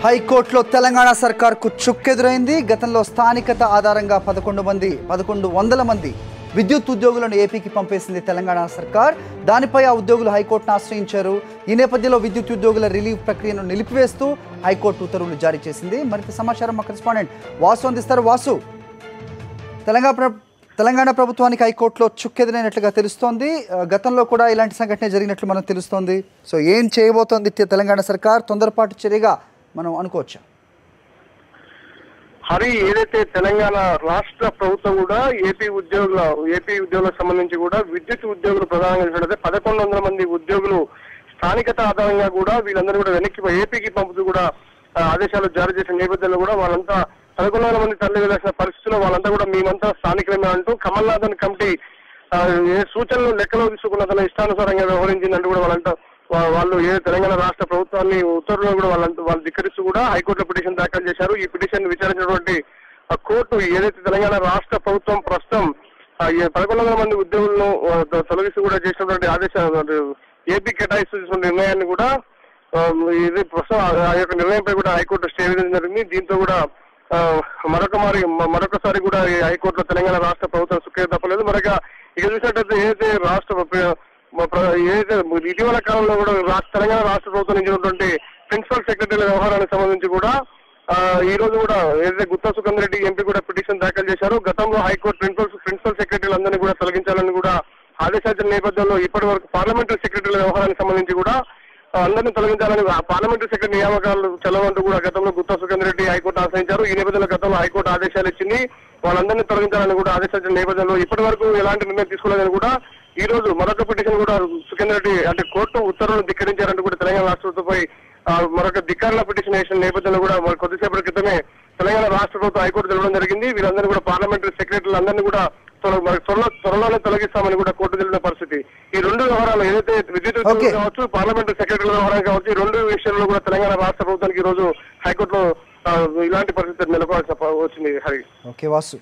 హైకోర్టులో తెలంగాణ సర్కార్కు చుక్కెదురైంది. గతంలో స్థానికత ఆధారంగా 1100 మంది విద్యుత్ ఉద్యోగులను ఏపీకి పంపేసింది తెలంగాణ సర్కార్. దానిపై ఆ ఉద్యోగులు హైకోర్టును ఆశ్రయించారు. ఈ నేపథ్యంలో విద్యుత్ ఉద్యోగుల రిలీవ్ ప్రక్రియను నిలిపివేస్తూ హైకోర్టు ఉత్తర్వులు జారీ చేసింది. మరింత సమాచారం మా కరెస్పాండెంట్ వాసు అందిస్తారు. వాసు, తెలంగాణ ప్రభుత్వానికి హైకోర్టులో చుక్కెదిరినట్లుగా తెలుస్తోంది. గతంలో కూడా ఇలాంటి సంఘటన జరిగినట్లు మనకు తెలుస్తోంది. సో ఏం చేయబోతోంది తెలంగాణ సర్కార్? తొందరపాటు చర్యగా మనం అనుకోవచ్చా? హరి, ఏదైతే తెలంగాణ రాష్ట్ర ప్రభుత్వం కూడా ఏపీ ఉద్యోగులకు సంబంధించి కూడా విద్యుత్ ఉద్యోగులు ప్రధానంగా 1100 మంది ఉద్యోగులు స్థానికత ఆధారంగా కూడా వీళ్ళందరూ కూడా వెనక్కి ఏపీకి పంపుతూ కూడా ఆదేశాలు జారీ చేసిన నేపథ్యంలో కూడా వాళ్ళంతా 1100 మంది తరలి వెళ్లాల్సిన పరిస్థితుల్లో వాళ్ళంతా కూడా మేమంతా స్థానికులమే అంటూ కమల్నాథన్ కమిటీ ఏ సూచనలు లెక్కలో తీసుకున్న తన ఇష్టానుసారంగా వ్యవహరించిందంటూ కూడా వాళ్ళు తెలంగాణ రాష్ట్ర ప్రభుత్వాన్ని ఉత్తర్వులను కూడా వాళ్ళు ధిక్కరిస్తూ కూడా హైకోర్టులో పిటిషన్ దాఖలు చేశారు. ఈ పిటిషన్ విచారించినటువంటి కోర్టు ఏదైతే తెలంగాణ రాష్ట్ర ప్రభుత్వం ప్రస్తుతం 1100 మంది ఉద్యోగులను తొలగిస్తూ కూడా చేసినటువంటి ఆదేశాలు ఏపీ కేటాయిస్తున్న నిర్ణయాన్ని కూడా ఇది ప్రస్తుతం ఆ యొక్క నిర్ణయంపై కూడా హైకోర్టు స్టే విధించడం జరిగింది. దీంతో కూడా మరొకసారి కూడా హైకోర్టులో తెలంగాణ రాష్ట్ర ప్రభుత్వం సుఖే తప్పలేదు. మరొక ఇక చూసినట్టయితే ఏదైతే ఇటీవల కాలంలో కూడా తెలంగాణ రాష్ట్ర ప్రభుత్వం నుంచి ఉన్నటువంటి ప్రిన్సిపల్ సెక్రటరీల వ్యవహారానికి సంబంధించి కూడా ఈ రోజు కూడా ఏదైతే గుత్తా సుఖేందర్ రెడ్డి ఎంపీ కూడా పిటిషన్ దాఖలు చేశారు. గతంలో హైకోర్టు ప్రిన్సిపల్ సెక్రటరీలందరినీ కూడా తొలగించాలని కూడా ఆదేశించిన నేపథ్యంలో ఇప్పటి వరకు పార్లమెంటరీ సెక్రటరీల వ్యవహారానికి సంబంధించి కూడా అందరినీ తొలగించాలని పార్లమెంటరీ సెక్రటరీ నియామకాలు చెల్లవంటూ కూడా గతంలో గుత్తా సుఖేందర్ రెడ్డి హైకోర్టు ఆశ్రయించారు. ఈ నేపథ్యంలో గతంలో హైకోర్టు ఆదేశాలు ఇచ్చింది. వాళ్ళందరినీ తొలగించాలని కూడా ఆదేశించిన నేపథ్యంలో ఇప్పటి వరకు ఎలాంటి నిర్ణయం తీసుకోలేదని కూడా ఈ రోజు మరొక పిటిషన్ కూడా సుఖేందర్ రెడ్డి అంటే కోర్టు ఉత్తర్వులను ధిక్కరించారంటూ కూడా తెలంగాణ రాష్ట్రపతిపై మరొక ధిక్కారణ పిటిషన్ వేసిన నేపథ్యంలో కూడా కొద్దిసేపటి క్రితమే తెలంగాణ రాష్ట్ర ప్రభుత్వం హైకోర్టు తెలవడం జరిగింది. వీరందరూ కూడా పార్లమెంటరీ సెక్రటరీలు అందరినీ కూడా త్వరలోనే తొలగిస్తామని కూడా కోర్టు తెలిపిన పరిస్థితి. ఈ రెండు వ్యవహారాలు ఏదైతే విద్యుత్ ఉద్యోగులు కావచ్చు, పార్లమెంటరీ సెక్రటరీల వ్యవహారం కావచ్చు, ఈ రెండు విషయాల్లో కూడా తెలంగాణ రాష్ట్ర ప్రభుత్వానికి ఈ రోజు హైకోర్టులో ఇలాంటి పరిస్థితి నెలకొల్సిన వచ్చింది. హరి, ఓకే వాసు.